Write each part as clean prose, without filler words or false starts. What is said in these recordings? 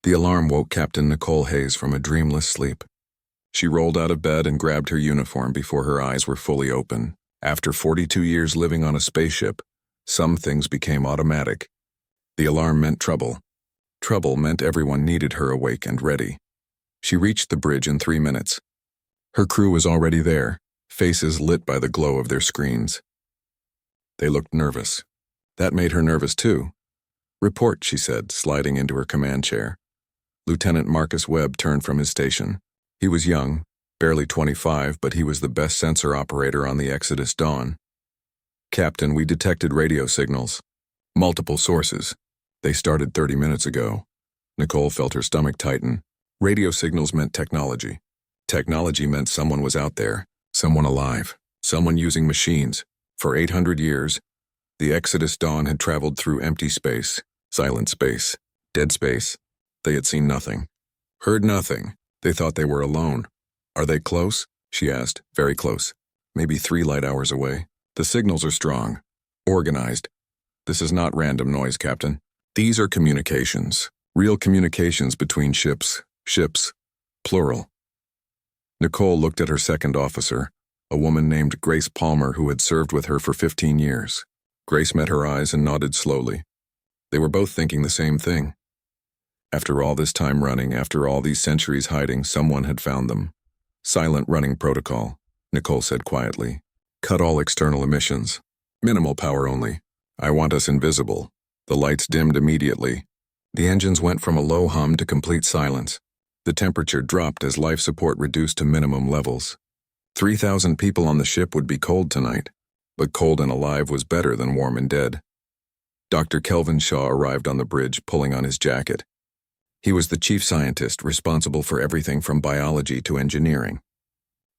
The alarm woke Captain Nicole Hayes from a dreamless sleep. She rolled out of bed and grabbed her uniform before her eyes were fully open. After 42 years living on a spaceship, some things became automatic. The alarm meant trouble. Trouble meant everyone needed her awake and ready. She reached the bridge in 3 minutes. Her crew was already there, faces lit by the glow of their screens. They looked nervous. That made her nervous too. "Report," she said, sliding into her command chair. Lieutenant Marcus Webb turned from his station. He was young, barely 25, but he was the best sensor operator on the Exodus Dawn. "Captain, we detected radio signals. Multiple sources. They started 30 minutes ago." Nicole felt her stomach tighten. Radio signals meant technology. Technology meant someone was out there, someone alive, someone using machines. For 800 years, the Exodus Dawn had traveled through empty space, silent space, dead space. They had seen nothing, heard nothing. They thought they were alone. "Are they close?" she asked. "Very close. Maybe 3 light hours away. The signals are strong, organized. This is not random noise, Captain. These are communications, real communications between ships, plural." Nicole looked at her second officer, a woman named Grace Palmer who had served with her for 15 years. Grace met her eyes and nodded slowly. They were both thinking the same thing. After all this time running, after all these centuries hiding, someone had found them. "Silent running protocol," Nicole said quietly. "Cut all external emissions. Minimal power only. I want us invisible." The lights dimmed immediately. The engines went from a low hum to complete silence. The temperature dropped as life support reduced to minimum levels. 3,000 people on the ship would be cold tonight, but cold and alive was better than warm and dead. Dr. Kelvin Shaw arrived on the bridge, pulling on his jacket. He was the chief scientist responsible for everything from biology to engineering.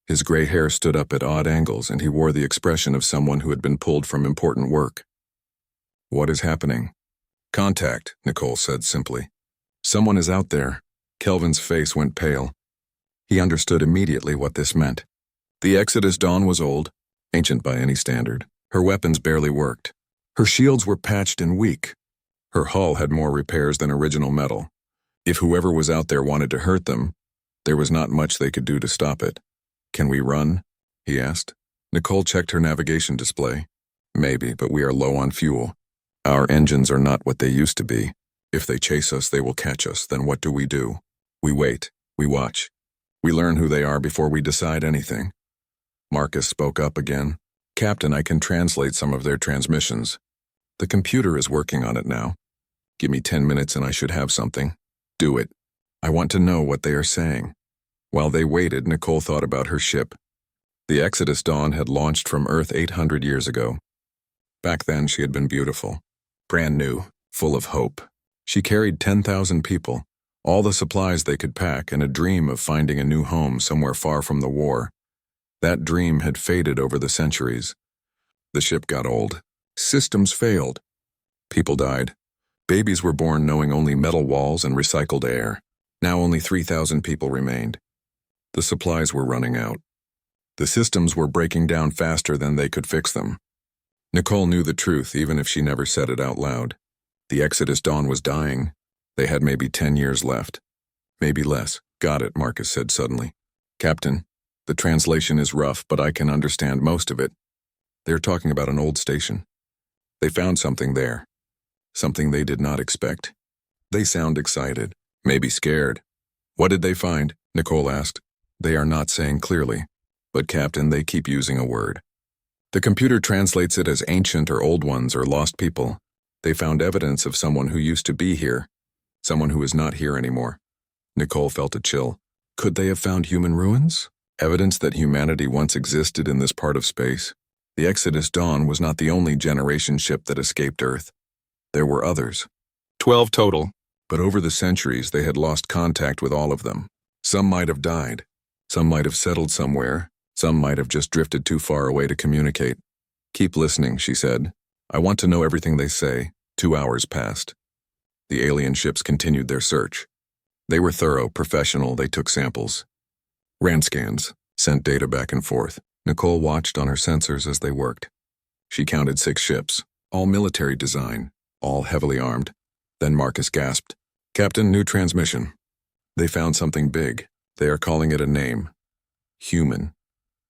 His gray hair stood up at odd angles and he wore the expression of someone who had been pulled from important work. "What is happening?" "Contact," Nicole said simply. "Someone is out there." Kelvin's face went pale. He understood immediately what this meant. The Exodus Dawn was old, ancient by any standard. Her weapons barely worked. Her shields were patched and weak. Her hull had more repairs than original metal. If whoever was out there wanted to hurt them, there was not much they could do to stop it. "Can we run?" he asked. Nicole checked her navigation display. "Maybe, but we are low on fuel. Our engines are not what they used to be. If they chase us, they will catch us. Then what do? We wait. We watch. We learn who they are before we decide anything." Marcus spoke up again. "Captain, I can translate some of their transmissions. The computer is working on it now. Give me 10 minutes and I should have something." "Do it. I want to know what they are saying." While they waited, Nicole thought about her ship. The Exodus Dawn had launched from Earth 800 years ago. Back then she had been beautiful, brand new, full of hope. She carried 10,000 people, all the supplies they could pack, and a dream of finding a new home somewhere far from the war. That dream had faded over the centuries. The ship got old. Systems failed. People died. Babies were born knowing only metal walls and recycled air. Now only 3,000 people remained. The supplies were running out. The systems were breaking down faster than they could fix them. Nicole knew the truth even if she never said it out loud. The Exodus Dawn was dying. They had maybe 10 years left. Maybe less. "Got it," Marcus said suddenly. "Captain, the translation is rough, but I can understand most of it. They're talking about an old station. They found something there. Something they did not expect. They sound excited, maybe scared." "What did they find?" Nicole asked. "They are not saying clearly. But Captain, they keep using a word. The computer translates it as ancient or old ones or lost people. They found evidence of someone who used to be here, someone who is not here anymore." Nicole felt a chill. Could they have found human ruins? Evidence that humanity once existed in this part of space? The Exodus Dawn was not the only generation ship that escaped Earth. There were others. 12 total. But over the centuries, they had lost contact with all of them. Some might have died. Some might have settled somewhere. Some might have just drifted too far away to communicate. "Keep listening," she said. "I want to know everything they say." 2 hours passed. The alien ships continued their search. They were thorough, professional. They took samples, ran scans, sent data back and forth. Nicole watched on her sensors as they worked. She counted 6 ships, all military design, all heavily armed. Then Marcus gasped. Captain, new transmission. They found something big. They are calling it a name. Human.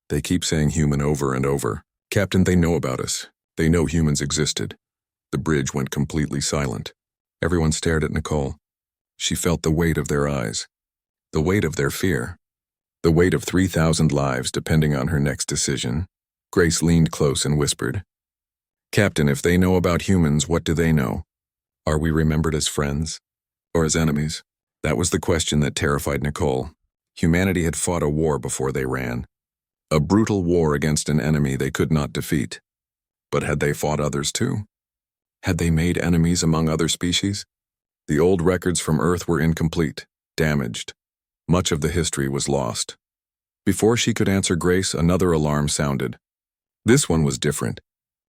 They keep saying human over and over. Captain, they know about us. They know humans existed. The bridge went completely silent. Everyone stared at Nicole. She felt the weight of their eyes. The weight of their fear. The weight of 3,000 lives depending on her next decision. Grace leaned close and whispered, Captain, if they know about humans, what do they know? Are we remembered as friends? Or as enemies? That was the question that terrified Nicole. Humanity had fought a war before they ran. A brutal war against an enemy they could not defeat. But had they fought others too? Had they made enemies among other species? The old records from Earth were incomplete, damaged. Much of the history was lost. Before she could answer Grace, another alarm sounded. This one was different.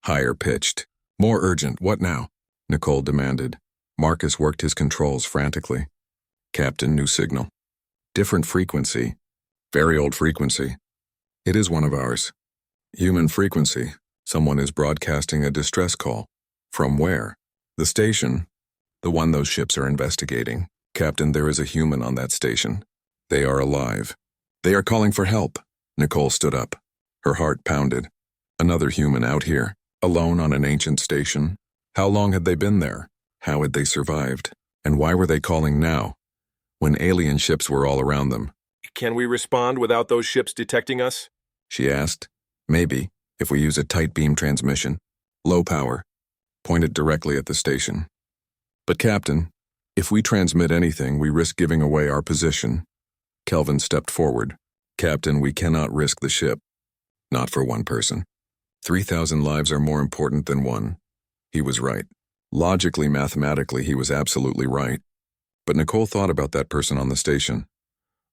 Higher pitched. More urgent. What now? Nicole demanded. Marcus worked his controls frantically. Captain, new signal. Different frequency. Very old frequency. It is one of ours. Human frequency. Someone is broadcasting a distress call. From where? The station. The one those ships are investigating. Captain, there is a human on that station. They are alive. They are calling for help. Nicole stood up. Her heart pounded. Another human out here, alone on an ancient station. How long had they been there? How had they survived? And why were they calling now, when alien ships were all around them? Can we respond without those ships detecting us? She asked. Maybe, if we use a tight beam transmission. Low power. Pointed directly at the station. But Captain, if we transmit anything, we risk giving away our position. Kelvin stepped forward. Captain, we cannot risk the ship. Not for one person. 3,000 lives are more important than one. He was right. Logically, mathematically, he was absolutely right. But Nicole thought about that person on the station.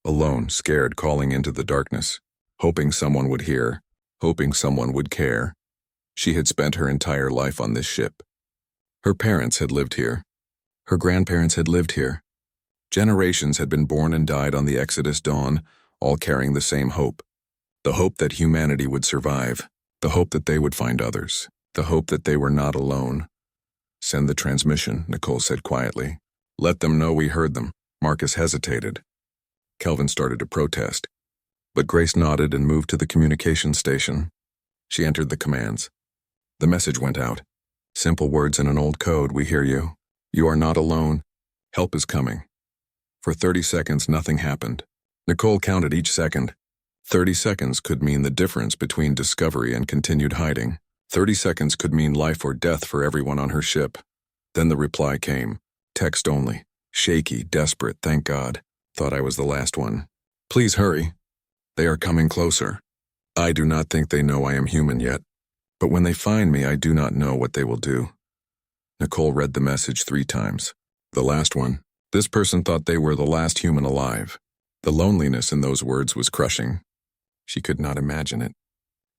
Alone, scared, calling into the darkness. Hoping someone would hear. Hoping someone would care. She had spent her entire life on this ship. Her parents had lived here. Her grandparents had lived here. Generations had been born and died on the Exodus dawn, all carrying the same hope. The hope that humanity would survive. The hope that they would find others. The hope that they were not alone. Send the transmission, Nicole said quietly. Let them know we heard them. Marcus hesitated. Kelvin started to protest. But Grace nodded and moved to the communication station. She entered the commands. The message went out. Simple words in an old code, we hear you. You are not alone. Help is coming. For 30 seconds, nothing happened. Nicole counted each second. 30 seconds could mean the difference between discovery and continued hiding. 30 seconds could mean life or death for everyone on her ship. Then the reply came. Text only. Shaky, desperate, thank God. Thought I was the last one. Please hurry. They are coming closer. I do not think they know I am human yet. But when they find me, I do not know what they will do. Nicole read the message 3 times. The last one. This person thought they were the last human alive. The loneliness in those words was crushing. She could not imagine it.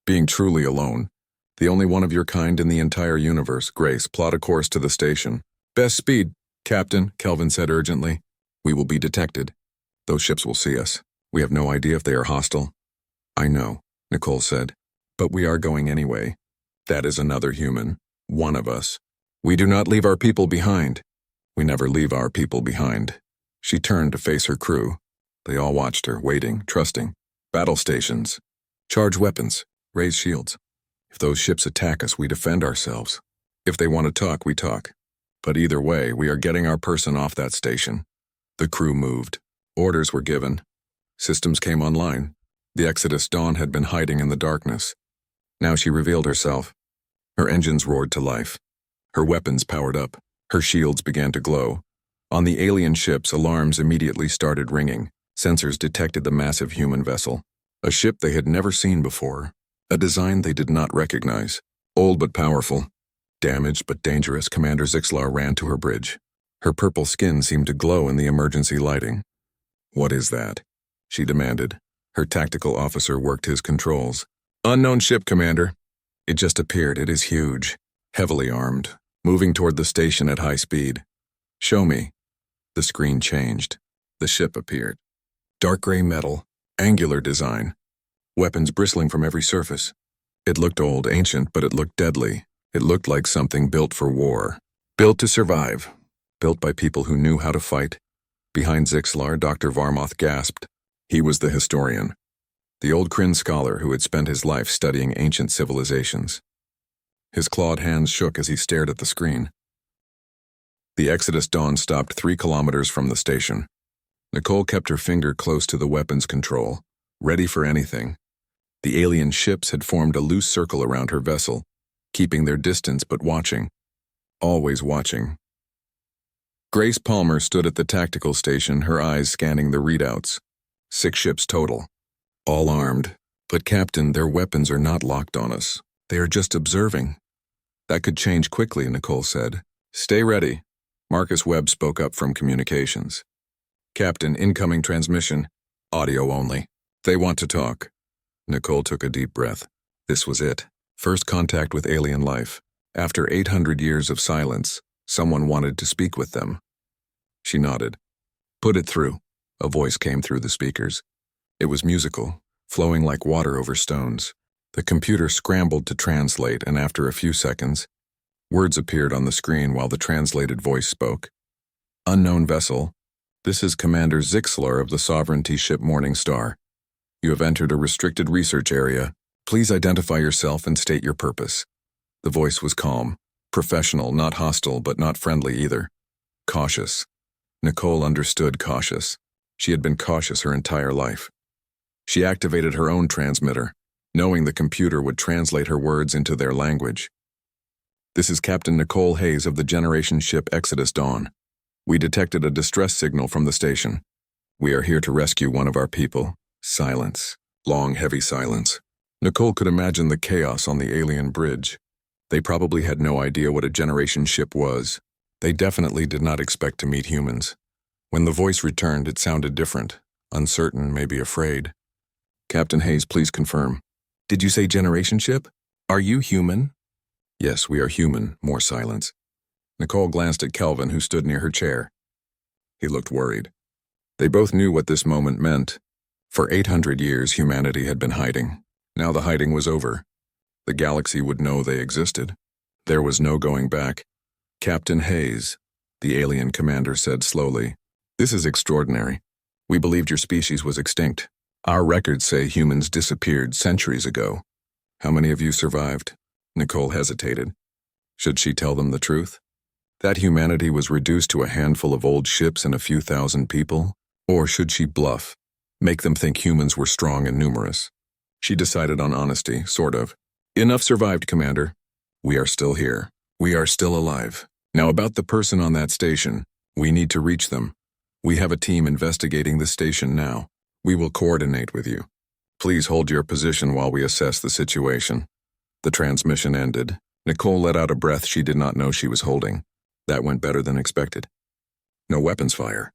Being truly alone. The only one of your kind in the entire universe. Grace, plot a course to the station. Best speed, Captain, Kelvin said urgently. We will be detected. Those ships will see us. We have no idea if they are hostile. I know, Nicole said. But we are going anyway. That is another human. One of us. We do not leave our people behind. We never leave our people behind. She turned to face her crew. They all watched her, waiting, trusting. Battle stations. Charge weapons. Raise shields. If those ships attack us, we defend ourselves. If they want to talk, we talk. But either way, we are getting our person off that station. The crew moved. Orders were given. Systems came online. The Exodus Dawn had been hiding in the darkness. Now she revealed herself. Her engines roared to life. Her weapons powered up. Her shields began to glow. On the alien ships, alarms immediately started ringing. Sensors detected the massive human vessel. A ship they had never seen before. A design they did not recognize. Old but powerful. Damaged but dangerous, Commander Zixlar ran to her bridge. Her purple skin seemed to glow in the emergency lighting. What is that? She demanded. Her tactical officer worked his controls. Unknown ship, Commander. It just appeared. It is huge. Heavily armed. Moving toward the station at high speed. Show me. The screen changed. The ship appeared. Dark gray metal. Angular design. Weapons bristling from every surface. It looked old, ancient, but it looked deadly. It looked like something built for war. Built to survive. built by people who knew how to fight. Behind Zixlar, Dr. Varmoth gasped. He was the historian, the old Kryn scholar who had spent his life studying ancient civilizations. His clawed hands shook as he stared at the screen. The Exodus Dawn stopped 3 kilometers from the station. Nicole kept her finger close to the weapons control, ready for anything. The alien ships had formed a loose circle around her vessel, keeping their distance but watching. Always watching. Grace Palmer stood at the tactical station, her eyes scanning the readouts. 6 ships total. All armed. But Captain, their weapons are not locked on us. They are just observing. That could change quickly, Nicole said. Stay ready. Marcus Webb spoke up from communications. Captain, incoming transmission. Audio only. They want to talk. Nicole took a deep breath. This was it. First contact with alien life. After 800 years of silence, someone wanted to speak with them. She nodded. Put it through. A voice came through the speakers. It was musical, flowing like water over stones. The computer scrambled to translate, and after a few seconds, words appeared on the screen while the translated voice spoke. Unknown vessel. This is Commander Zixlar of the Sovereignty ship Morning Star. You have entered a restricted research area. Please identify yourself and state your purpose. The voice was calm, professional, not hostile, but not friendly either. Cautious. Nicole understood cautious. She had been cautious her entire life. She activated her own transmitter, knowing the computer would translate her words into their language. This is Captain Nicole Hayes of the Generation ship Exodus Dawn. We detected a distress signal from the station. We are here to rescue one of our people. Silence. Long, heavy silence. Nicole could imagine the chaos on the alien bridge. They probably had no idea what a Generation ship was. They definitely did not expect to meet humans. When the voice returned, it sounded different. Uncertain, maybe afraid. Captain Hayes, please confirm. Did you say Generation ship? Are you human? Yes, we are human. More silence. Nicole glanced at Kelvin, who stood near her chair. He looked worried. They both knew what this moment meant. For 800 years, humanity had been hiding. Now the hiding was over. The galaxy would know they existed. There was no going back. Captain Hayes, the alien commander said slowly, this is extraordinary. We believed your species was extinct. Our records say humans disappeared centuries ago. How many of you survived? Nicole hesitated. Should she tell them the truth? That humanity was reduced to a handful of old ships and a few thousand people? Or should she bluff, make them think humans were strong and numerous? She decided on honesty, sort of. Enough survived, Commander. We are still here. We are still alive. Now about the person on that station. We need to reach them. We have a team investigating the station now. We will coordinate with you. Please hold your position while we assess the situation. The transmission ended. Nicole let out a breath she did not know she was holding. That went better than expected. No weapons fire.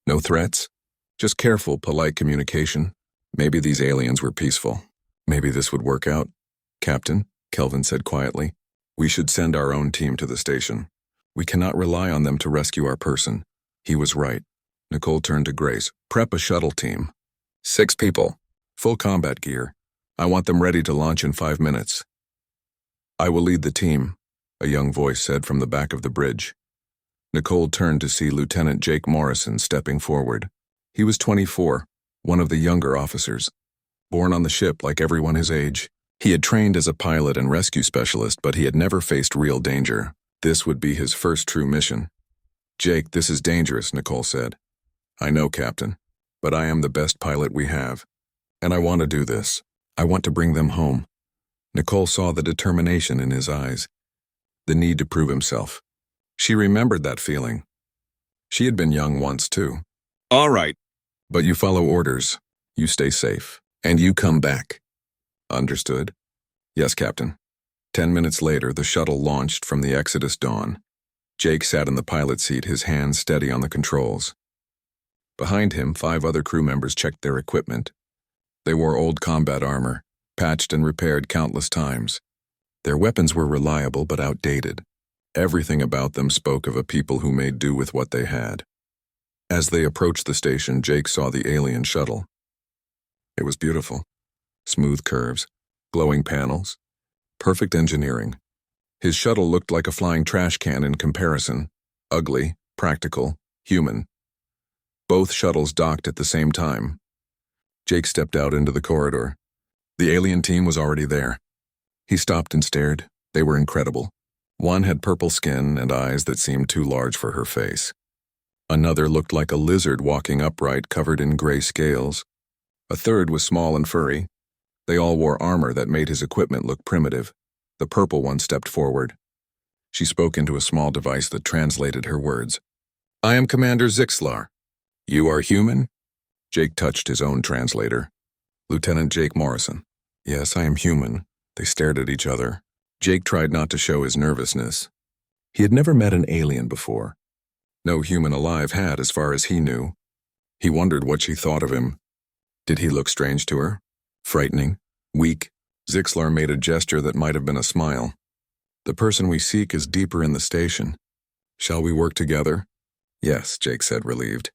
No threats. Just careful, polite communication. Maybe these aliens were peaceful. Maybe this would work out. Captain, Kelvin said quietly, we should send our own team to the station. We cannot rely on them to rescue our person. He was right. Nicole turned to Grace. Prep a shuttle team. 6 people. Full combat gear. I want them ready to launch in 5 minutes. I will lead the team, a young voice said from the back of the bridge. Nicole turned to see Lieutenant Jake Morrison stepping forward. He was 24, one of the younger officers. Born on the ship like everyone his age. He had trained as a pilot and rescue specialist, but he had never faced real danger. This would be his first true mission. Jake, this is dangerous, Nicole said. I know, Captain, but I am the best pilot we have. And I want to do this. I want to bring them home. Nicole saw the determination in his eyes. The need to prove himself. She remembered that feeling. She had been young once, too. All right. But you follow orders. You stay safe. And you come back. Understood? Yes, Captain. 10 minutes later, the shuttle launched from the Exodus Dawn. Jake sat in the pilot seat, his hands steady on the controls. Behind him, 5 other crew members checked their equipment. They wore old combat armor, patched and repaired countless times. Their weapons were reliable but outdated. Everything about them spoke of a people who made do with what they had. As they approached the station, Jake saw the alien shuttle. It was beautiful. Smooth curves, glowing panels, perfect engineering. His shuttle looked like a flying trash can in comparison. Ugly, practical, human. Both shuttles docked at the same time. Jake stepped out into the corridor. The alien team was already there. He stopped and stared. They were incredible. One had purple skin and eyes that seemed too large for her face. Another looked like a lizard walking upright, covered in gray scales. A third was small and furry. They all wore armor that made his equipment look primitive. The purple one stepped forward. She spoke into a small device that translated her words. "I am Commander Zixlar. You are human?" Jake touched his own translator. "Lieutenant Jake Morrison." "Yes, I am human." They stared at each other. Jake tried not to show his nervousness. He had never met an alien before. No human alive had, as far as he knew. He wondered what she thought of him. Did he look strange to her? Frightening? Weak? Zixlar made a gesture that might have been a smile. "The person we seek is deeper in the station. Shall we work together?" "Yes," Jake said, relieved.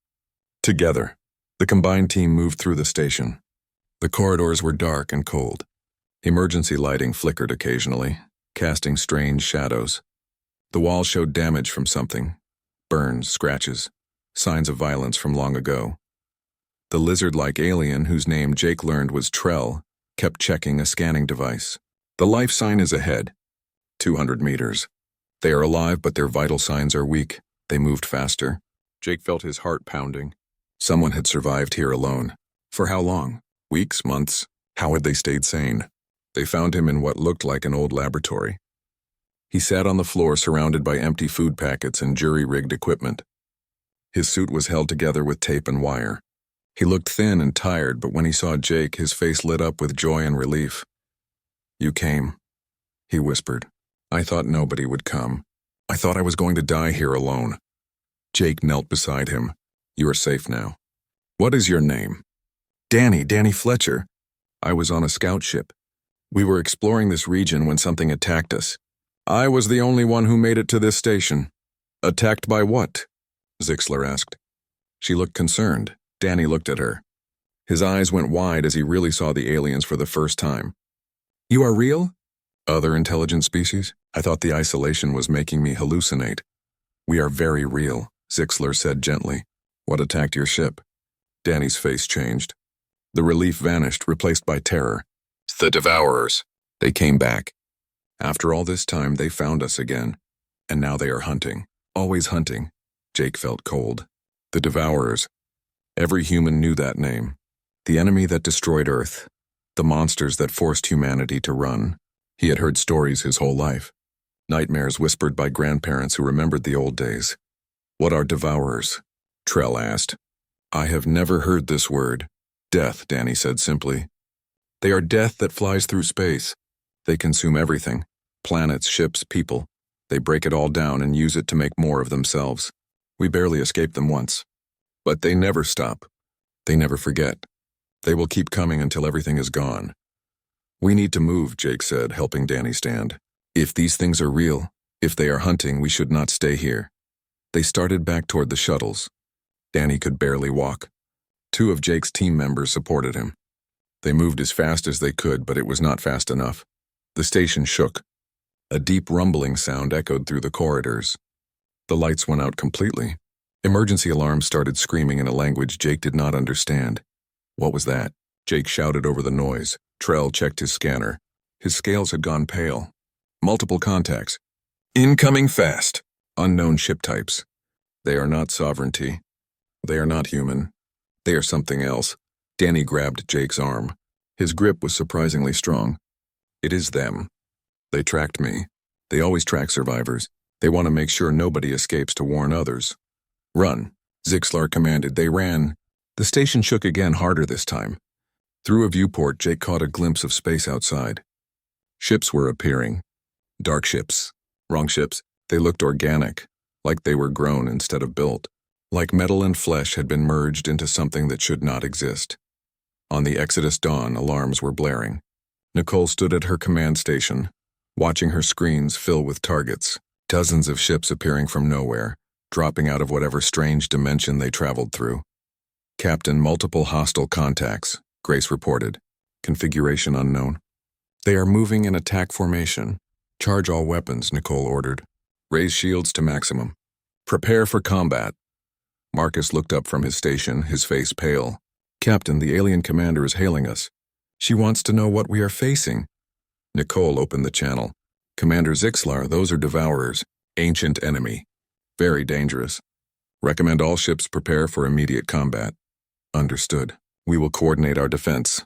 Together. The combined team moved through the station. The corridors were dark and cold. Emergency lighting flickered occasionally, casting strange shadows. The walls showed damage from something. Burns, scratches, signs of violence from long ago. The lizard-like alien, whose name Jake learned was Trell, kept checking a scanning device. "The life sign is ahead. 200 meters. They are alive, but their vital signs are weak." They moved faster. Jake felt his heart pounding. Someone had survived here alone. For how long? Weeks? Months? How had they stayed sane? They found him in what looked like an old laboratory. He sat on the floor surrounded by empty food packets and jury-rigged equipment. His suit was held together with tape and wire. He looked thin and tired, but when he saw Jake, his face lit up with joy and relief. "You came," he whispered. "I thought nobody would come. I thought I was going to die here alone." Jake knelt beside him. "You are safe now." "What is your name?" Danny Fletcher." "I was on a scout ship. We were exploring this region when something attacked us. I was the only one who made it to this station." "Attacked by what?" Zixlar asked. She looked concerned. Danny looked at her. His eyes went wide as he really saw the aliens for the first time. "You are real?" "Other intelligent species? I thought the isolation was making me hallucinate." "We are very real," Zixlar said gently. "What attacked your ship?" Danny's face changed. The relief vanished, replaced by terror. "The Devourers. They came back. After all this time, they found us again. And now they are hunting. Always hunting." Jake felt cold. The Devourers. Every human knew that name. The enemy that destroyed Earth. The monsters that forced humanity to run. He had heard stories his whole life. Nightmares whispered by grandparents who remembered the old days. "What are Devourers?" Trell asked. "I have never heard this word." "Death," Danny said simply. "They are death that flies through space. They consume everything. Planets, ships, people. They break it all down and use it to make more of themselves. We barely escaped them once. But they never stop. They never forget. They will keep coming until everything is gone." "We need to move," Jake said, helping Danny stand. "If these things are real, if they are hunting, we should not stay here." They started back toward the shuttles. Danny could barely walk. 2 of Jake's team members supported him. They moved as fast as they could, but it was not fast enough. The station shook. A deep rumbling sound echoed through the corridors. The lights went out completely. Emergency alarms started screaming in a language Jake did not understand. What was that? Jake shouted over the noise. Trell checked his scanner. His scales had gone pale. Multiple contacts. "Incoming fast." Unknown ship types. They are not sovereignty. They are not human. They are something else. Danny grabbed Jake's arm. His grip was surprisingly strong. "It is them. They tracked me. They always track survivors. They want to make sure nobody escapes to warn others." "Run," Zixlar commanded. They ran. The station shook again, harder this time. Through a viewport, Jake caught a glimpse of space outside. Ships were appearing. Dark ships. Wrong ships. They looked organic, like they were grown instead of built. Like metal and flesh had been merged into something that should not exist. On the Exodus dawn, alarms were blaring. Nicole stood at her command station, watching her screens fill with targets. Dozens of ships appearing from nowhere, dropping out of whatever strange dimension they traveled through. "Captain, multiple hostile contacts," Grace reported. "Configuration unknown." "They are moving in attack formation. Charge all weapons," Nicole ordered. "Raise shields to maximum. Prepare for combat. Marcus looked up from his station, his face pale. Captain, the alien commander is hailing us. She wants to know what we are facing. Nicole opened the channel. Commander Zixlar, those are devourers. Ancient enemy. Very dangerous. Recommend all ships prepare for immediate combat. Understood. We will coordinate our defense.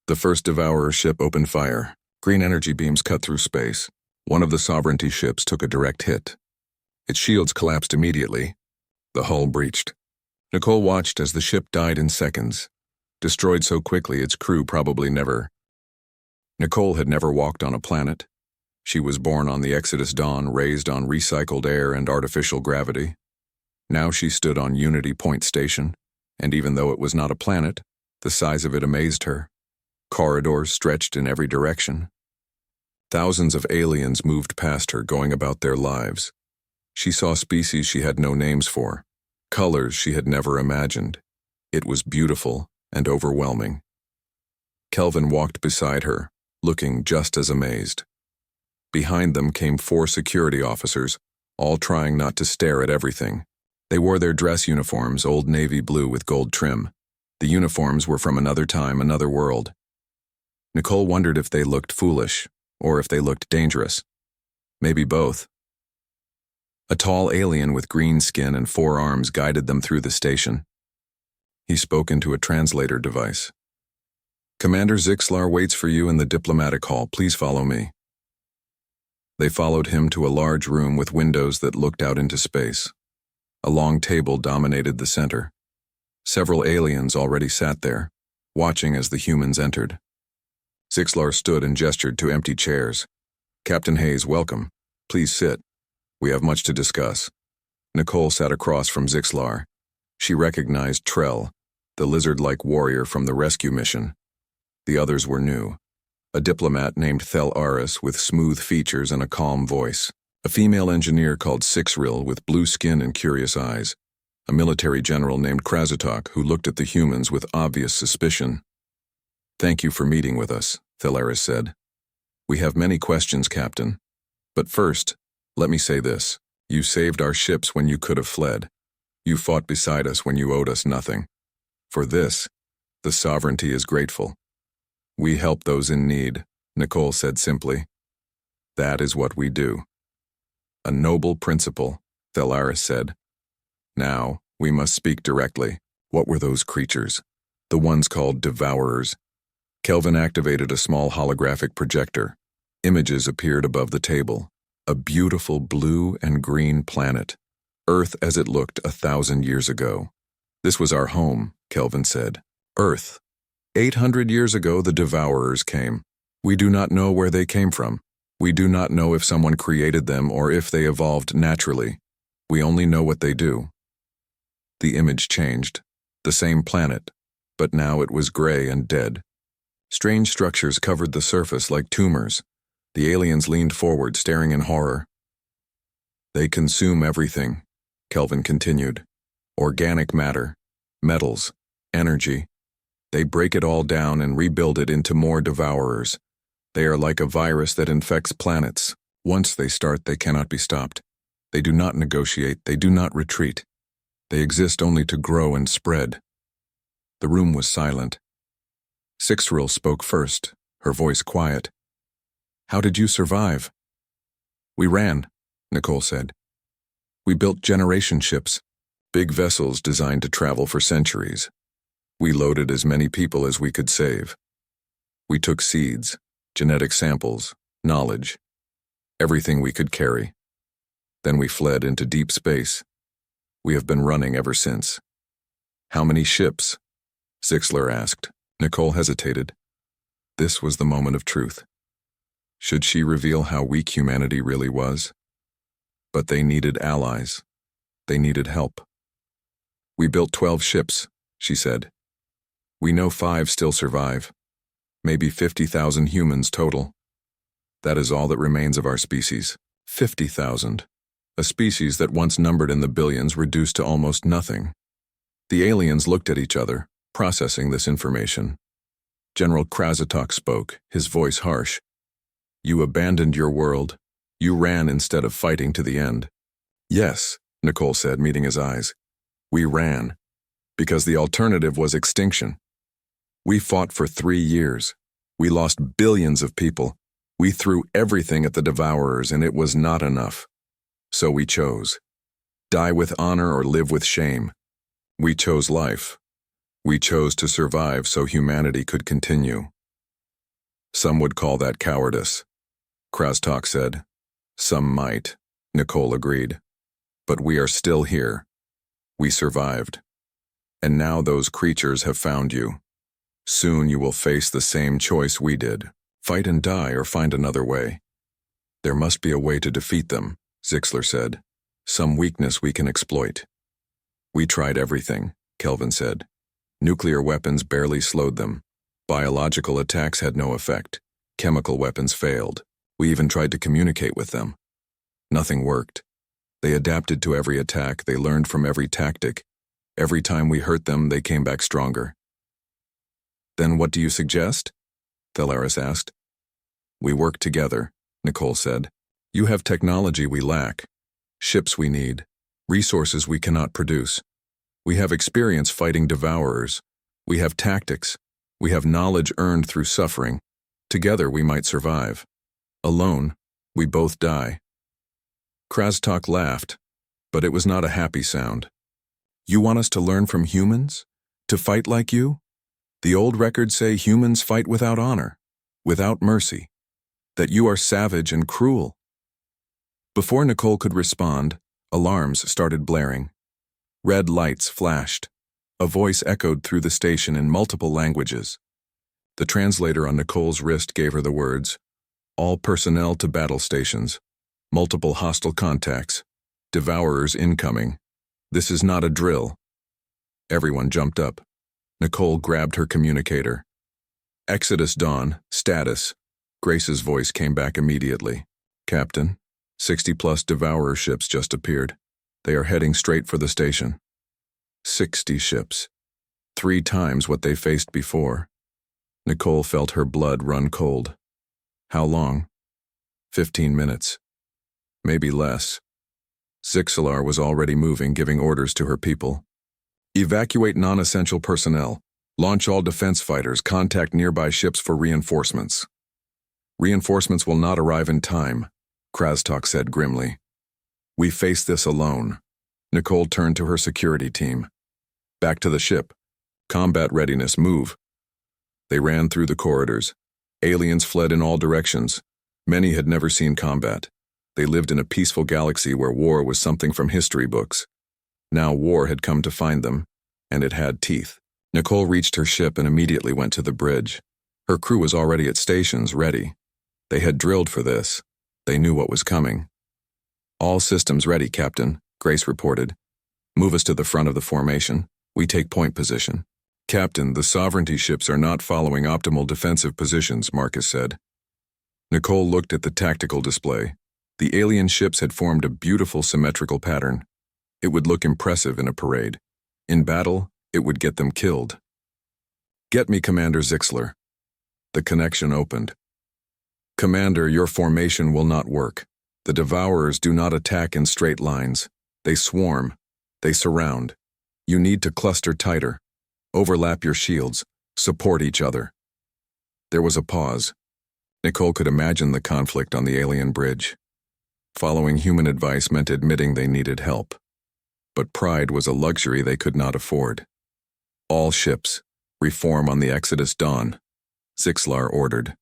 The first devourer ship opened fire. Green energy beams cut through space. One of the sovereignty ships took a direct hit. Its shields collapsed immediately. The hull breached. Nicole watched as the ship died in seconds. Destroyed so quickly its crew probably never. Nicole had never walked on a planet. She was born on the Exodus Dawn, raised on recycled air and artificial gravity. Now she stood on Unity Point Station, and even though it was not a planet, the size of it amazed her. Corridors stretched in every direction. Thousands of aliens moved past her, going about their lives. She saw species she had no names for, colors she had never imagined. It was beautiful and overwhelming. Kelvin walked beside her, looking just as amazed. Behind them came 4 security officers, all trying not to stare at everything. They wore their dress uniforms, old navy blue with gold trim. The uniforms were from another time, another world. Nicole wondered if they looked foolish, or if they looked dangerous. Maybe both. A tall alien with green skin and 4 arms guided them through the station. He spoke into a translator device. Commander Zixlar waits for you in the diplomatic hall. Please follow me. They followed him to a large room with windows that looked out into space. A long table dominated the center. Several aliens already sat there, watching as the humans entered. Zixlar stood and gestured to empty chairs. Captain Hayes, welcome. Please sit. We have much to discuss. Nicole sat across from Zixlar. She recognized Trell, the lizard-like warrior from the rescue mission. The others were new. A diplomat named Thel Aris with smooth features and a calm voice. A female engineer called Sixril with blue skin and curious eyes. A military general named Krazatok who looked at the humans with obvious suspicion. Thank you for meeting with us, Thelaris said. We have many questions, Captain. But first, let me say this. You saved our ships when you could have fled. You fought beside us when you owed us nothing. For this, the sovereignty is grateful. We help those in need, Nicole said simply. That is what we do. A noble principle, Thelaris said. Now, we must speak directly. What were those creatures? The ones called devourers. Kelvin activated a small holographic projector. Images appeared above the table. A beautiful blue and green planet. Earth as it looked 1,000 years ago. This was our home, Kelvin said. Earth. 800 years ago, the devourers came. We do not know where they came from. We do not know if someone created them or if they evolved naturally. We only know what they do. The image changed. The same planet, but now it was gray and dead. Strange structures covered the surface like tumors. The aliens leaned forward, staring in horror. They consume everything, Kelvin continued. Organic matter, metals, energy. They break it all down and rebuild it into more devourers. They are like a virus that infects planets. Once they start, they cannot be stopped. They do not negotiate, they do not retreat. They exist only to grow and spread. The room was silent. Sixril spoke first, her voice quiet. How did you survive? We ran, Nicole said. We built generation ships, big vessels designed to travel for centuries. We loaded as many people as we could save. We took seeds, genetic samples, knowledge, everything we could carry. Then we fled into deep space. We have been running ever since. How many ships? Zixlar asked. Nicole hesitated. This was the moment of truth. Should she reveal how weak humanity really was? But they needed allies. They needed help. We built 12 ships, she said. We know 5 still survive. Maybe 50,000 humans total. That is all that remains of our species. 50,000. A species that once numbered in the billions reduced to almost nothing. The aliens looked at each other, processing this information. General Krazatok spoke, his voice harsh. You abandoned your world. You ran instead of fighting to the end. Yes, Nicole said, meeting his eyes. We ran, because the alternative was extinction. We fought for 3 years. We lost billions of people. We threw everything at the Devourers, and it was not enough. So we chose. Die with honor or live with shame. We chose life. We chose to survive so humanity could continue. Some would call that cowardice, Krastok said. Some might, Nicole agreed. But we are still here. We survived. And now those creatures have found you. Soon you will face the same choice we did. Fight and die or find another way. There must be a way to defeat them, Zixler said. Some weakness we can exploit. We tried everything, Kelvin said. Nuclear weapons barely slowed them. Biological attacks had no effect. Chemical weapons failed. We even tried to communicate with them. Nothing worked. They adapted to every attack. They learned from every tactic. Every time we hurt them, they came back stronger. Then what do you suggest? Thelaris asked. We work together, Nicole said. You have technology we lack. Ships we need. Resources we cannot produce. We have experience fighting Devourers. We have tactics. We have knowledge earned through suffering. Together we might survive. Alone, we both die. Krastok laughed, but it was not a happy sound. You want us to learn from humans? To fight like you? The old records say humans fight without honor, without mercy, that you are savage and cruel. Before Nicole could respond, alarms started blaring. Red lights flashed. A voice echoed through the station in multiple languages. The translator on Nicole's wrist gave her the words, all personnel to battle stations. Multiple hostile contacts. Devourers incoming. This is not a drill. Everyone jumped up. Nicole grabbed her communicator. Exodus Dawn, status. Grace's voice came back immediately. Captain, 60+ Devourer ships just appeared. They are heading straight for the station. 60 ships. 3 times what they faced before. Nicole felt her blood run cold. How long? 15 minutes. Maybe less. Zixlar was already moving, giving orders to her people. Evacuate non-essential personnel. Launch all defense fighters. Contact nearby ships for reinforcements. Reinforcements will not arrive in time, Krastok said grimly. We face this alone. Nicole turned to her security team. Back to the ship. Combat readiness, move. They ran through the corridors. Aliens fled in all directions. Many had never seen combat. They lived in a peaceful galaxy where war was something from history books. Now war had come to find them, and it had teeth. Nicole reached her ship and immediately went to the bridge. Her crew was already at stations, ready. They had drilled for this. They knew what was coming. All systems ready, Captain, Grace reported. Move us to the front of the formation. We take point position. Captain, the sovereignty ships are not following optimal defensive positions, Marcus said. Nicole looked at the tactical display. The alien ships had formed a beautiful symmetrical pattern. It would look impressive in a parade. In battle, it would get them killed. Get me Commander Zixler. The connection opened. Commander, your formation will not work. The Devourers do not attack in straight lines. They swarm. They surround. You need to cluster tighter. Overlap your shields. Support each other. There was a pause. Nicole could imagine the conflict on the alien bridge. Following human advice meant admitting they needed help. But pride was a luxury they could not afford. All ships, reform on the Exodus Dawn, Zixlar ordered.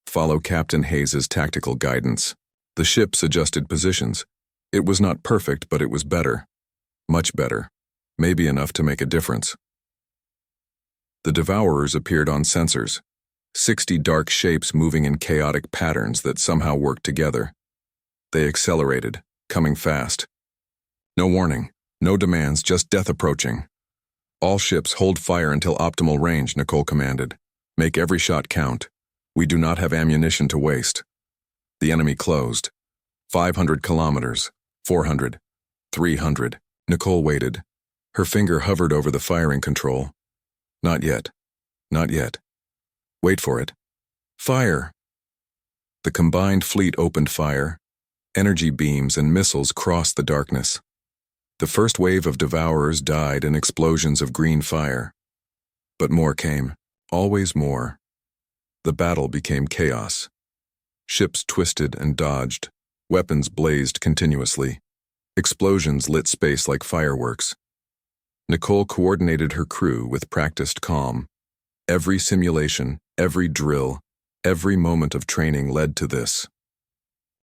Follow Captain Hayes's tactical guidance. The ships adjusted positions. It was not perfect, but it was better. Much better. Maybe enough to make a difference. The Devourers appeared on sensors. 60 dark shapes moving in chaotic patterns that somehow worked together. They accelerated, coming fast. No warning, no demands, just death approaching. All ships hold fire until optimal range, Nicole commanded. Make every shot count. We do not have ammunition to waste. The enemy closed. 500 kilometers, 400, 300. Nicole waited. Her finger hovered over the firing control. Not yet. Not yet. Wait for it. Fire! The combined fleet opened fire. Energy beams and missiles crossed the darkness. The first wave of devourers died in explosions of green fire. But more came, always more. The battle became chaos. Ships twisted and dodged. Weapons blazed continuously. Explosions lit space like fireworks. Nicole coordinated her crew with practiced calm. Every simulation, every drill, every moment of training led to this.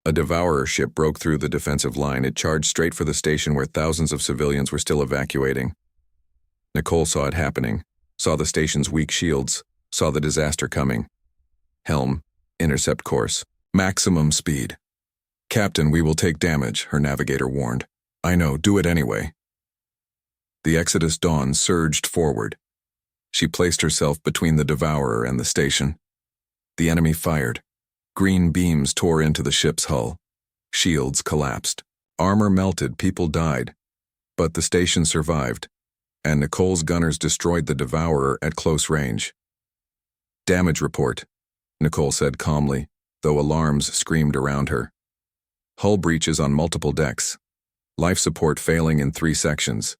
A devourer ship broke through the defensive line. It charged straight for the station where thousands of civilians were still evacuating. Nicole saw it happening, saw the station's weak shields, saw the disaster coming. Helm, intercept course, maximum speed. Captain, we will take damage, her navigator warned. I know, do it anyway. The Exodus Dawn surged forward. She placed herself between the devourer and the station. The enemy fired. Green beams tore into the ship's hull. Shields collapsed. Armor melted, people died. But the station survived, and Nicole's gunners destroyed the devourer at close range. Damage report, Nicole said calmly, though alarms screamed around her. Hull breaches on multiple decks. Life support failing in 3 sections.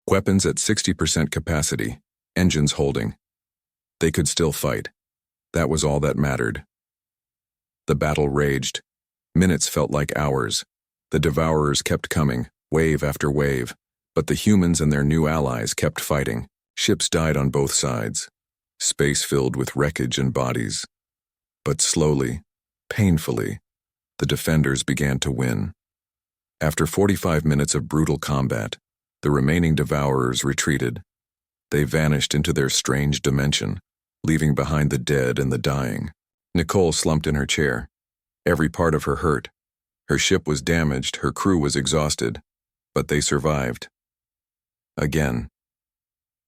Weapons at 60% capacity. Engines holding. They could still fight. That was all that mattered. The battle raged. Minutes felt like hours. The devourers kept coming, wave after wave, but the humans and their new allies kept fighting. Ships died on both sides. Space filled with wreckage and bodies. But slowly, painfully, the defenders began to win. After 45 minutes of brutal combat, the remaining devourers retreated. They vanished into their strange dimension, leaving behind the dead and the dying. Nicole slumped in her chair. Every part of her hurt. Her ship was damaged, her crew was exhausted, but they survived. Again.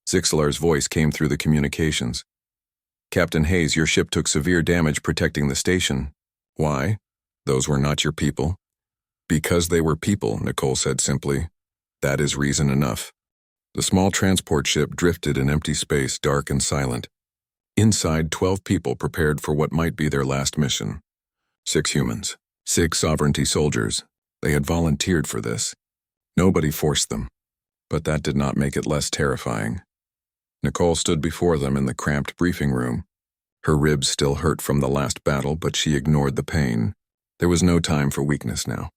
Zixlar's voice came through the communications. Captain Hayes, your ship took severe damage protecting the station. Why? Those were not your people. Because they were people, Nicole said simply. That is reason enough. The small transport ship drifted in empty space, dark and silent. Inside, 12 people prepared for what might be their last mission. 6 humans, 6 sovereignty soldiers. They had volunteered for this. Nobody forced them. But that did not make it less terrifying. Nicole stood before them in the cramped briefing room. Her ribs still hurt from the last battle, but she ignored the pain. There was no time for weakness now.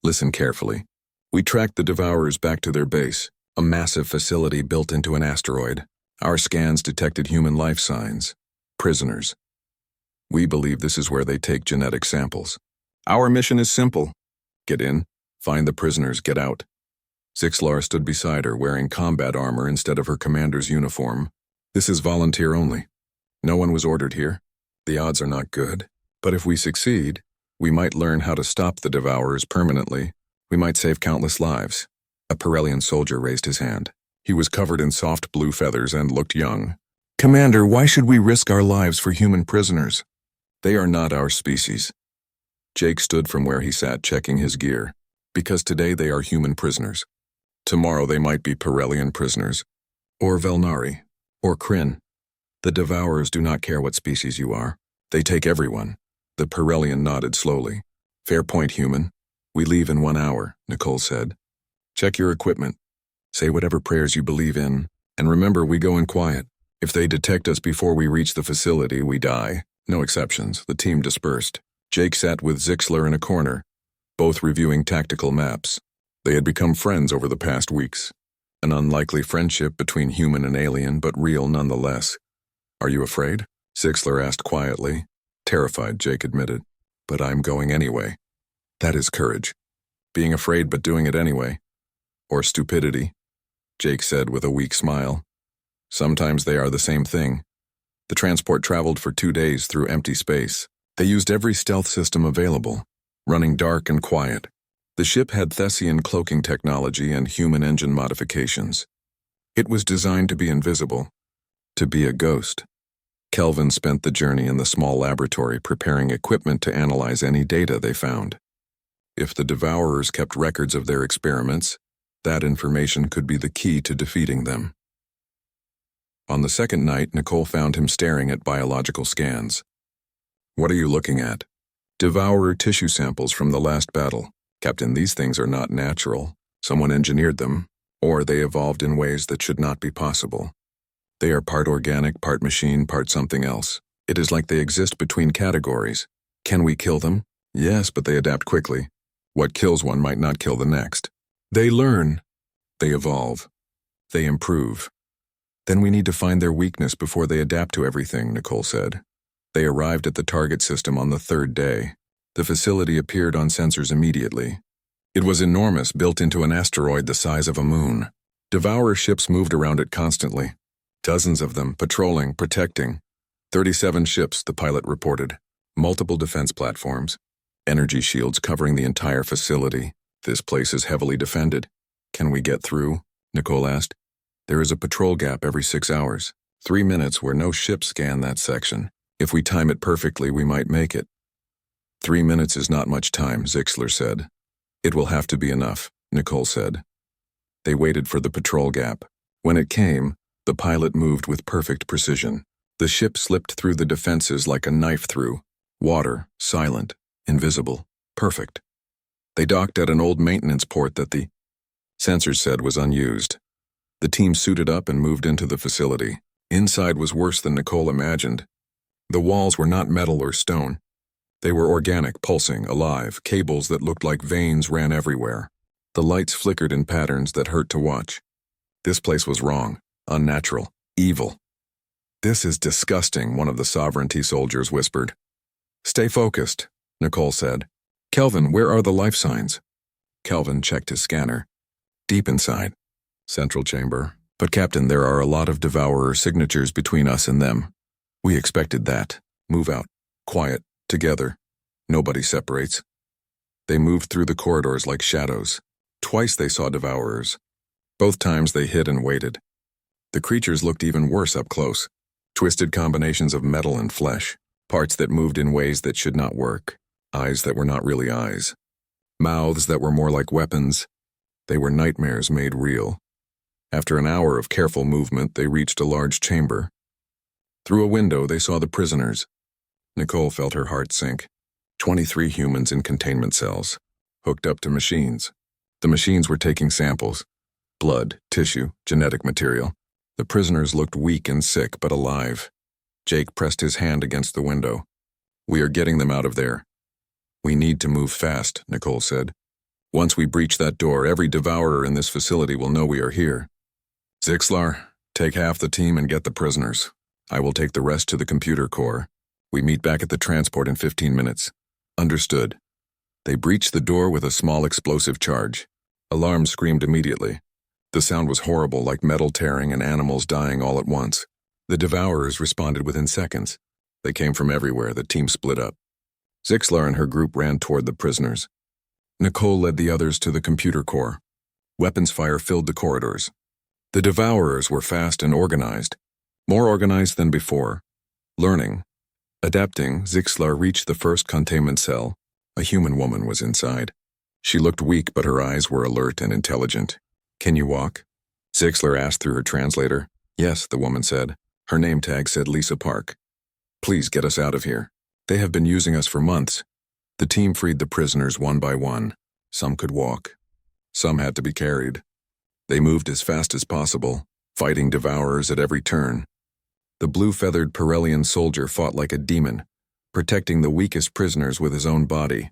Listen carefully. We tracked the devourers back to their base, a massive facility built into an asteroid. Our scans detected human life signs. Prisoners. We believe this is where they take genetic samples. Our mission is simple. Get in, find the prisoners, get out. Zixlar stood beside her, wearing combat armor instead of her commander's uniform. This is volunteer only. No one was ordered here. The odds are not good. But if we succeed, we might learn how to stop the devourers permanently. We might save countless lives. A Pirellian soldier raised his hand. He was covered in soft blue feathers and looked young. Commander, why should we risk our lives for human prisoners? They are not our species. Jake stood from where he sat, checking his gear. Because today they are human prisoners. Tomorrow they might be Pirellian prisoners. Or Velnari. Or Kryn. The devourers do not care what species you are. They take everyone. The Pirellian nodded slowly. Fair point, human. We leave in 1 hour, Nicole said. Check your equipment. Say whatever prayers you believe in. And remember, we go in quiet. If they detect us before we reach the facility, we die. No exceptions. The team dispersed. Jake sat with Zixlar in a corner, both reviewing tactical maps. They had become friends over the past weeks. An unlikely friendship between human and alien, but real nonetheless. Are you afraid? Zixlar asked quietly. Terrified, Jake admitted. But I'm going anyway. That is courage. Being afraid but doing it anyway. Or stupidity, Jake said with a weak smile. Sometimes they are the same thing. The transport traveled for 2 days through empty space. They used every stealth system available, running dark and quiet. The ship had Thessian cloaking technology and human engine modifications. It was designed to be invisible, to be a ghost. Kelvin spent the journey in the small laboratory preparing equipment to analyze any data they found. If the devourers kept records of their experiments, that information could be the key to defeating them. On the second night, Nicole found him staring at biological scans. What are you looking at? Devourer tissue samples from the last battle. Captain, these things are not natural. Someone engineered them, or they evolved in ways that should not be possible. They are part organic, part machine, part something else. It is like they exist between categories. Can we kill them? Yes, but they adapt quickly. What kills one might not kill the next. They learn. They evolve. They improve. Then we need to find their weakness before they adapt to everything, Nicole said. They arrived at the target system on the third day. The facility appeared on sensors immediately. It was enormous, built into an asteroid the size of a moon. Devourer ships moved around it constantly. Dozens of them, patrolling, protecting. 37 ships, the pilot reported. Multiple defense platforms. Energy shields covering the entire facility. This place is heavily defended. Can we get through? Nicole asked. There is a patrol gap every 6 hours. 3 minutes where no ships scan that section. If we time it perfectly, we might make it. 3 minutes is not much time, Zixler said. It will have to be enough, Nicole said. They waited for the patrol gap. When it came, the pilot moved with perfect precision. The ship slipped through the defenses like a knife through. Water, silent, invisible, perfect. They docked at an old maintenance port that the sensors said was unused. The team suited up and moved into the facility. Inside was worse than Nicole imagined. The walls were not metal or stone. They were organic, pulsing, alive. Cables that looked like veins ran everywhere. The lights flickered in patterns that hurt to watch. This place was wrong, unnatural, evil. This is disgusting, one of the sovereignty soldiers whispered. Stay focused, Nicole said. Kelvin, where are the life signs? Kelvin checked his scanner. Deep inside. Central chamber. But Captain, there are a lot of Devourer signatures between us and them. We expected that. Move out. Quiet. Together. Nobody separates. They moved through the corridors like shadows. Twice they saw Devourers. Both times they hid and waited. The creatures looked even worse up close. Twisted combinations of metal and flesh. Parts that moved in ways that should not work. Eyes that were not really eyes. Mouths that were more like weapons. They were nightmares made real. After an hour of careful movement, they reached a large chamber. Through a window, they saw the prisoners. Nicole felt her heart sink. 23 humans in containment cells, hooked up to machines. The machines were taking samples. Blood, tissue, genetic material. The prisoners looked weak and sick, but alive. Jake pressed his hand against the window. We are getting them out of there. We need to move fast, Nicole said. Once we breach that door, every Devourer in this facility will know we are here. Zixlar, take half the team and get the prisoners. I will take the rest to the computer core. We meet back at the transport in 15 minutes. Understood. They breached the door with a small explosive charge. Alarms screamed immediately. The sound was horrible, like metal tearing and animals dying all at once. The Devourers responded within seconds. They came from everywhere. The team split up. Zixlar and her group ran toward the prisoners. Nicole led the others to the computer core. Weapons fire filled the corridors. The Devourers were fast and organized. More organized than before. Learning. Adapting, Zixlar reached the first containment cell. A human woman was inside. She looked weak, but her eyes were alert and intelligent. Can you walk? Zixlar asked through her translator. Yes, the woman said. Her name tag said Lisa Park. Please get us out of here. They have been using us for months. The team freed the prisoners one by one. Some could walk. Some had to be carried. They moved as fast as possible, fighting Devourers at every turn. The blue-feathered Pirellian soldier fought like a demon, protecting the weakest prisoners with his own body.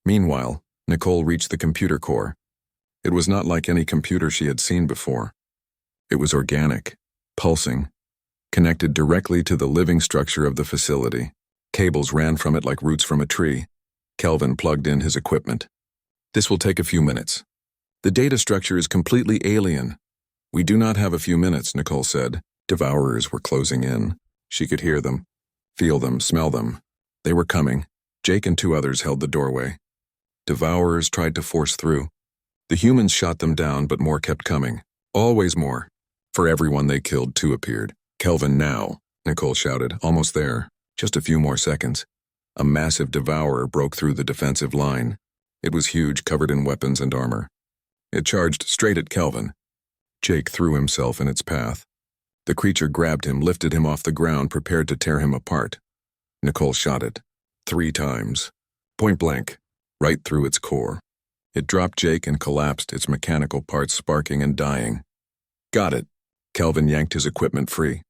Meanwhile, Nicole reached the computer core. It was not like any computer she had seen before. It was organic, pulsing, connected directly to the living structure of the facility. Cables ran from it like roots from a tree. Kelvin plugged in his equipment. This will take a few minutes. The data structure is completely alien. We do not have a few minutes, Nicole said. Devourers were closing in. She could hear them, feel them, smell them. They were coming. Jake and 2 others held the doorway. Devourers tried to force through. The humans shot them down, but more kept coming. Always more. For every one they killed, 2 appeared. Kelvin now, Nicole shouted, almost there. Just a few more seconds. A massive Devourer broke through the defensive line. It was huge, covered in weapons and armor. It charged straight at Kelvin. Jake threw himself in its path. The creature grabbed him, lifted him off the ground, prepared to tear him apart. Nicole shot it. 3 times. Point blank. Right through its core. It dropped Jake and collapsed, its mechanical parts sparking and dying. Got it. Kelvin yanked his equipment free.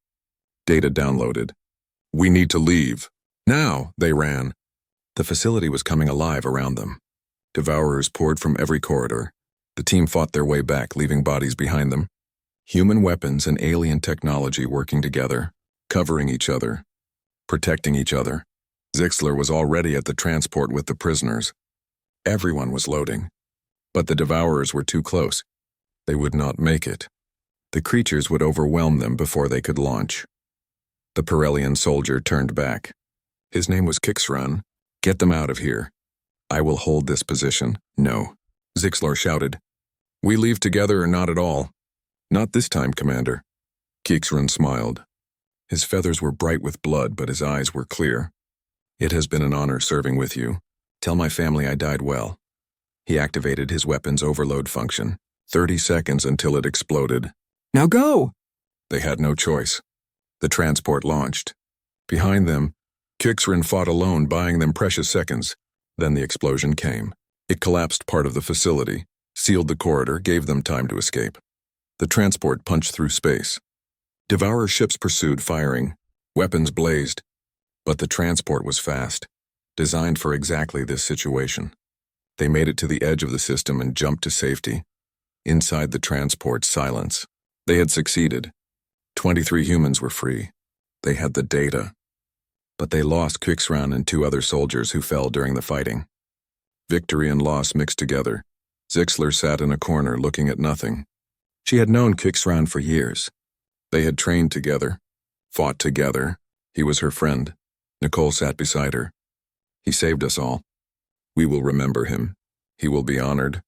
Data downloaded. We need to leave. Now, they ran. The facility was coming alive around them. Devourers poured from every corridor. The team fought their way back, leaving bodies behind them. Human weapons and alien technology working together, covering each other, protecting each other. Zixler was already at the transport with the prisoners. Everyone was loading. But the Devourers were too close. They would not make it. The creatures would overwhelm them before they could launch. The Pirellian soldier turned back. His name was Kixran. Get them out of here. I will hold this position. No. Zixler shouted. We leave together or not at all. Not this time, Commander. Kixran smiled. His feathers were bright with blood, but his eyes were clear. It has been an honor serving with you. Tell my family I died well. He activated his weapon's overload function. 30 seconds until it exploded. Now go! They had no choice. The transport launched. Behind them, Kixran fought alone, buying them precious seconds. Then the explosion came. It collapsed part of the facility, sealed the corridor, gave them time to escape. The transport punched through space. Devourer ships pursued, firing. Weapons blazed. But the transport was fast, designed for exactly this situation. They made it to the edge of the system and jumped to safety. Inside the transport, silence. They had succeeded. 23 humans were free. They had the data. But they lost Kixran and 2 other soldiers who fell during the fighting. Victory and loss mixed together. Zixler sat in a corner looking at nothing. She had known Kixran for years. They had trained together, fought together. He was her friend. Nicole sat beside her. He saved us all. We will remember him. He will be honored.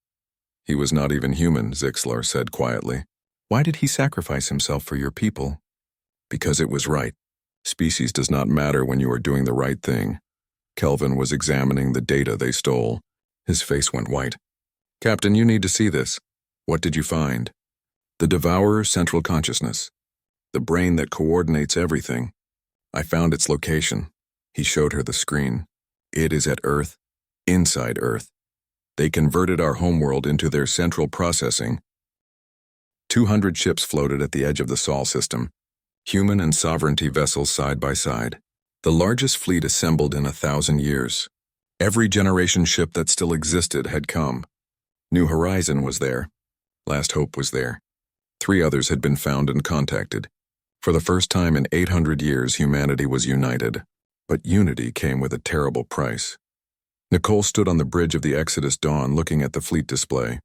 He was not even human, Zixler said quietly. Why did he sacrifice himself for your people? Because it was right. Species does not matter when you are doing the right thing. Kelvin was examining the data they stole. His face went white. Captain, you need to see this. What did you find? The Devourer's central consciousness. The brain that coordinates everything. I found its location. He showed her the screen. It is at Earth, inside Earth. They converted our homeworld into their central processing. 200 ships floated at the edge of the Sol system. Human and sovereignty vessels side by side. The largest fleet assembled in 1,000 years. Every generation ship that still existed had come. New Horizon was there. Last Hope was there. 3 others had been found and contacted. For the first time in 800 years, humanity was united. But unity came with a terrible price. Nicole stood on the bridge of the Exodus Dawn looking at the fleet display.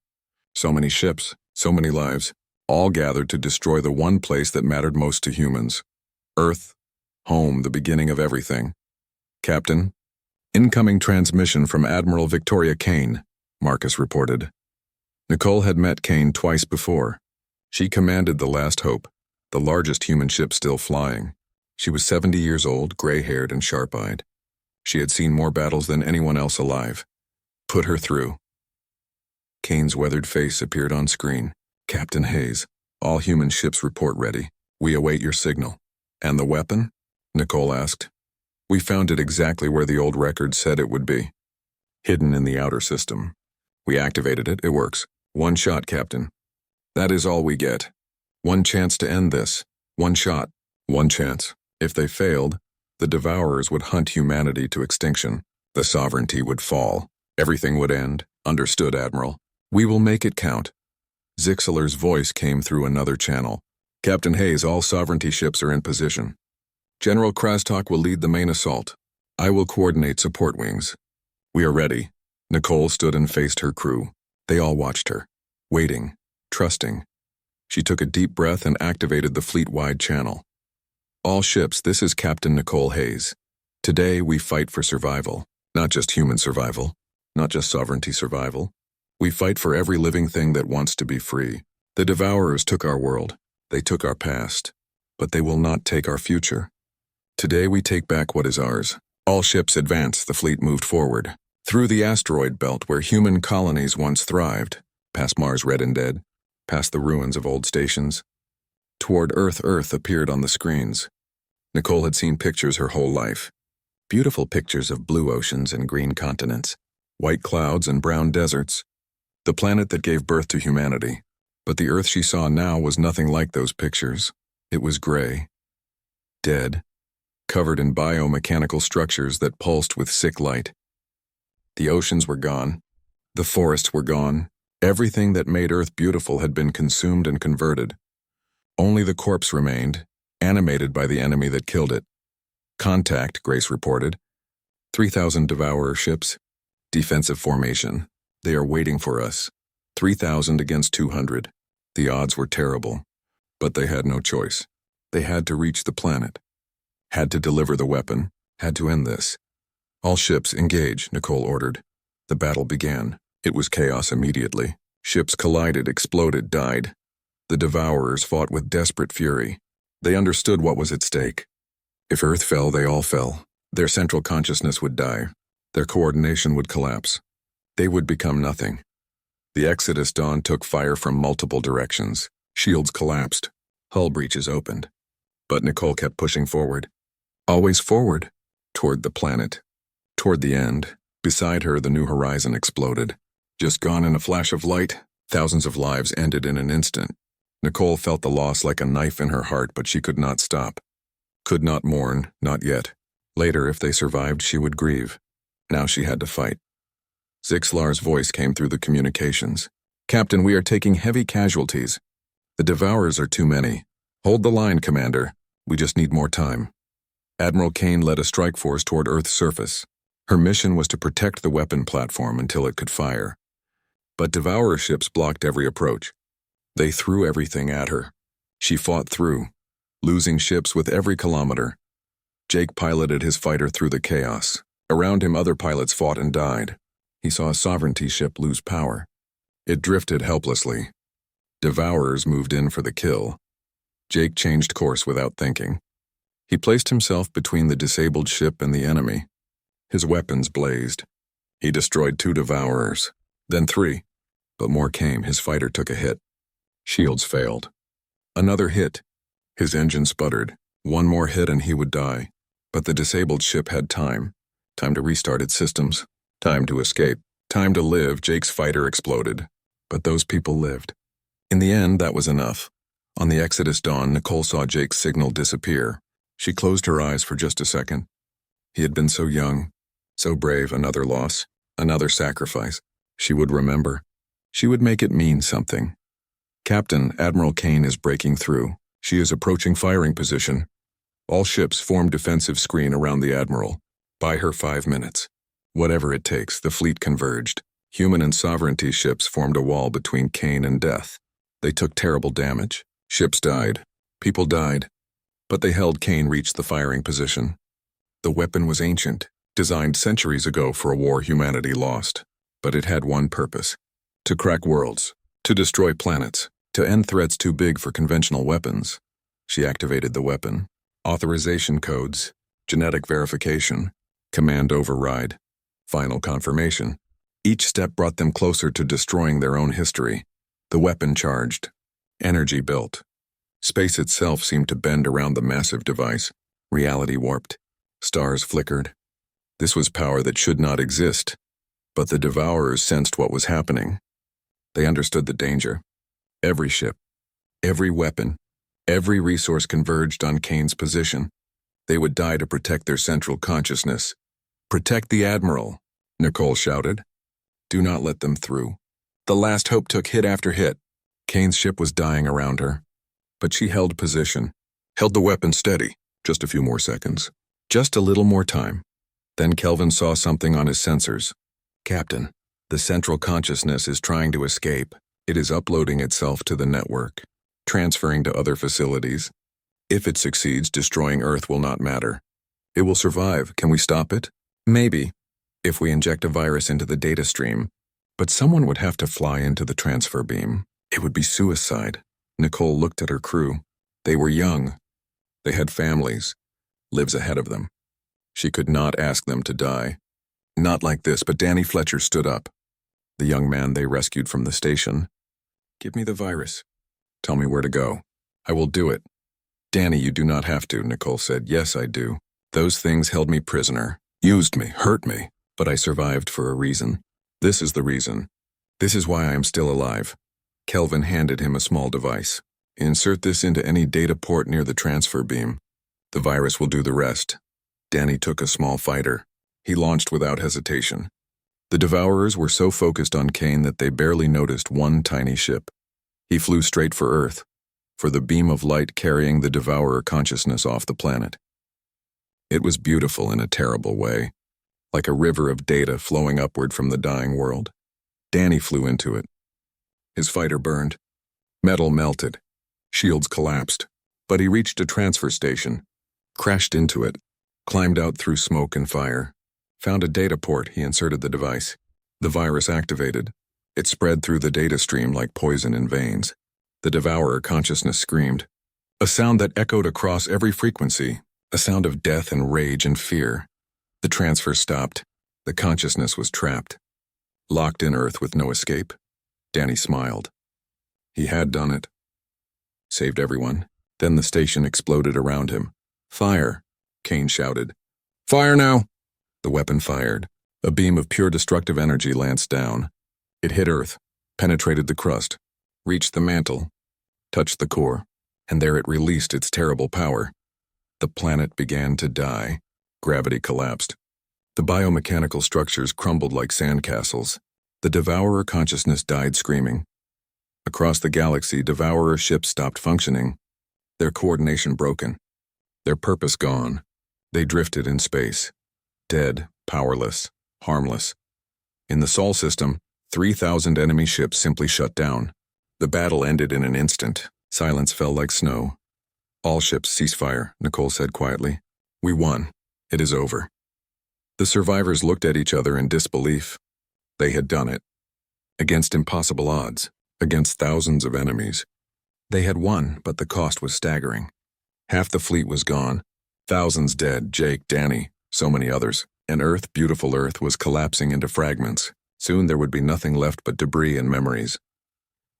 So many ships, so many lives, all gathered to destroy the one place that mattered most to humans. Earth, home, the beginning of everything. Captain, incoming transmission from Admiral Victoria Kane, Marcus reported. Nicole had met Kane twice before. She commanded the Last Hope, the largest human ship still flying. She was 70 years old, gray-haired and sharp-eyed. She had seen more battles than anyone else alive. Put her through. Kane's weathered face appeared on screen. Captain Hayes, all human ships report ready. We await your signal. And the weapon? Nicole asked. We found it exactly where the old record said it would be. Hidden in the outer system. We activated it. It works. 1 shot, Captain. That is all we get. 1 chance to end this. 1 shot. 1 chance. If they failed, the Devourers would hunt humanity to extinction. The sovereignty would fall. Everything would end. Understood, Admiral. We will make it count. Zixler's voice came through another channel. Captain Hayes, all sovereignty ships are in position. General Krastok will lead the main assault. I will coordinate support wings. We are ready. Nicole stood and faced her crew. They all watched her, waiting, trusting. She took a deep breath and activated the fleet-wide channel. All ships, this is Captain Nicole Hayes. Today we fight for survival, not just human survival, not just sovereignty survival. We fight for every living thing that wants to be free. The Devourers took our world. They took our past. But they will not take our future. Today we take back what is ours. All ships advanced. The fleet moved forward. Through the asteroid belt where human colonies once thrived. Past Mars red and dead. Past the ruins of old stations. Toward Earth, Earth appeared on the screens. Nicole had seen pictures her whole life. Beautiful pictures of blue oceans and green continents. White clouds and brown deserts. the planet that gave birth to humanity. But the Earth she saw now was nothing like those pictures. It was gray, dead, covered in biomechanical structures that pulsed with sick light. The oceans were gone. The forests were gone. Everything that made Earth beautiful had been consumed and converted. Only the corpse remained, animated by the enemy that killed it. Contact, Grace reported. 3,000 Devourer ships. Defensive formation. They are waiting for us. 3,000 against 200. The odds were terrible. But they had no choice. They had to reach the planet. Had to deliver the weapon. Had to end this. All ships engage, Nicole ordered. The battle began. It was chaos immediately. Ships collided, exploded, died. The Devourers fought with desperate fury. They understood what was at stake. If Earth fell, they all fell. Their central consciousness would die. Their coordination would collapse. They would become nothing. The Exodus Dawn took fire from multiple directions. Shields collapsed. Hull breaches opened. But Nicole kept pushing forward. Always forward. Toward the planet. Toward the end. Beside her, the new horizon exploded. Just gone in a flash of light, thousands of lives ended in an instant. Nicole felt the loss like a knife in her heart, but she could not stop. Could not mourn, not yet. Later, if they survived, she would grieve. Now she had to fight. Zixlar's voice came through the communications. Captain, we are taking heavy casualties. The Devourers are too many. Hold the line, Commander. We just need more time. Admiral Kane led a strike force toward Earth's surface. Her mission was to protect the weapon platform until it could fire. But Devourer ships blocked every approach. They threw everything at her. She fought through, losing ships with every kilometer. Jake piloted his fighter through the chaos. Around him, other pilots fought and died. He saw a sovereignty ship lose power. It drifted helplessly. Devourers moved in for the kill. Jake changed course without thinking. He placed himself between the disabled ship and the enemy. His weapons blazed. He destroyed 2 Devourers, then 3. But more came. His fighter took a hit. Shields failed. Another hit. His engine sputtered. One more hit and he would die. But the disabled ship had time. Time to restart its systems. Time to escape. Time to live. Jake's fighter exploded. But those people lived. In the end, that was enough. On the Exodus Dawn, Nicole saw Jake's signal disappear. She closed her eyes for just a second. He had been so young, so brave. Another loss, another sacrifice. She would remember. She would make it mean something. Captain, Admiral Kane is breaking through. She is approaching firing position. All ships form defensive screen around the Admiral. Buy her 5 minutes. Whatever it takes, the fleet converged. Human and sovereignty ships formed a wall between Kane and death. They took terrible damage. Ships died. People died. But they held. Kane reached the firing position. The weapon was ancient, designed centuries ago for a war humanity lost. But it had one purpose: to crack worlds, to destroy planets, to end threats too big for conventional weapons. She activated the weapon. Authorization codes, genetic verification, command override, final confirmation. Each step brought them closer to destroying their own history. The weapon charged. Energy built. Space itself seemed to bend around the massive device. Reality warped. Stars flickered. This was power that should not exist. But the Devourers sensed what was happening. They understood the danger. Every ship, every weapon, every resource converged on Kane's position. They would die to protect their central consciousness. Protect the Admiral, Nicole shouted. Do not let them through. The last hope took hit after hit. Kane's ship was dying around her. But she held position, held the weapon steady. Just a few more seconds. Just a little more time. Then Kelvin saw something on his sensors. Captain, the central consciousness is trying to escape. It is uploading itself to the network, transferring to other facilities. If it succeeds, destroying Earth will not matter. It will survive. Can we stop it? Maybe, if we inject a virus into the data stream. But someone would have to fly into the transfer beam. It would be suicide. Nicole looked at her crew. They were young. They had families, lives ahead of them. She could not ask them to die. Not like this, but Danny Fletcher stood up. The young man they rescued from the station. Give me the virus. Tell me where to go. I will do it. Danny, you do not have to, Nicole said. Yes, I do. Those things held me prisoner, used me, hurt me, but I survived for a reason. This is the reason. This is why I am still alive. Kelvin handed him a small device. Insert this into any data port near the transfer beam. The virus will do the rest. Danny took a small fighter. He launched without hesitation. The Devourers were so focused on Kane that they barely noticed one tiny ship. He flew straight for Earth, for the beam of light carrying the Devourer consciousness off the planet. It was beautiful in a terrible way, like a river of data flowing upward from the dying world. Danny flew into it. His fighter burned. Metal melted. Shields collapsed. But he reached a transfer station, crashed into it, climbed out through smoke and fire. Found a data port, he inserted the device. The virus activated. It spread through the data stream like poison in veins. The Devourer consciousness screamed. A sound that echoed across every frequency, a sound of death and rage and fear. The transfer stopped. The consciousness was trapped. Locked in Earth with no escape. Danny smiled. He had done it. Saved everyone. Then the station exploded around him. Fire, Kane shouted. Fire now! The weapon fired. A beam of pure destructive energy lanced down. It hit Earth, penetrated the crust, reached the mantle, touched the core, and there it released its terrible power. The planet began to die. Gravity collapsed. The biomechanical structures crumbled like sandcastles. The Devourer consciousness died screaming. Across the galaxy, Devourer ships stopped functioning. Their coordination broken. Their purpose gone. They drifted in space. Dead, powerless, harmless. In the Sol system, 3,000 enemy ships simply shut down. The battle ended in an instant. Silence fell like snow. All ships cease fire, Nicole said quietly. We won. It is over. The survivors looked at each other in disbelief. They had done it. Against impossible odds, against thousands of enemies. They had won, but the cost was staggering. Half the fleet was gone. Thousands dead, Jake, Danny, so many others. And Earth, beautiful Earth, was collapsing into fragments. Soon there would be nothing left but debris and memories.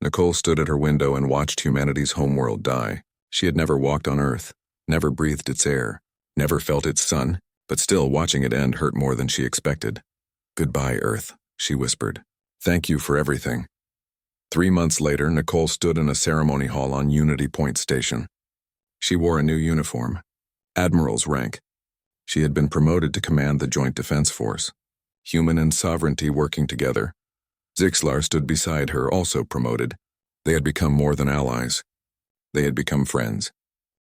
Nicole stood at her window and watched humanity's homeworld die. She had never walked on Earth, never breathed its air, never felt its sun, but still watching it end hurt more than she expected. Goodbye, Earth, she whispered. Thank you for everything. 3 months later, Nicole stood in a ceremony hall on Unity Point Station. She wore a new uniform, Admiral's rank. She had been promoted to command the Joint Defense Force. Human and sovereignty working together. Zixlar stood beside her, also promoted. They had become more than allies. They had become friends.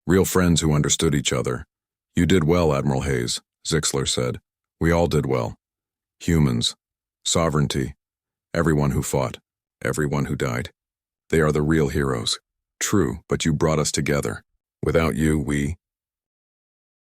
Real friends who understood each other. You did well, Admiral Hayes, Zixlar said. We all did well. Humans. Sovereignty. Everyone who fought. Everyone who died. They are the real heroes. True, but you brought us together. Without you, we...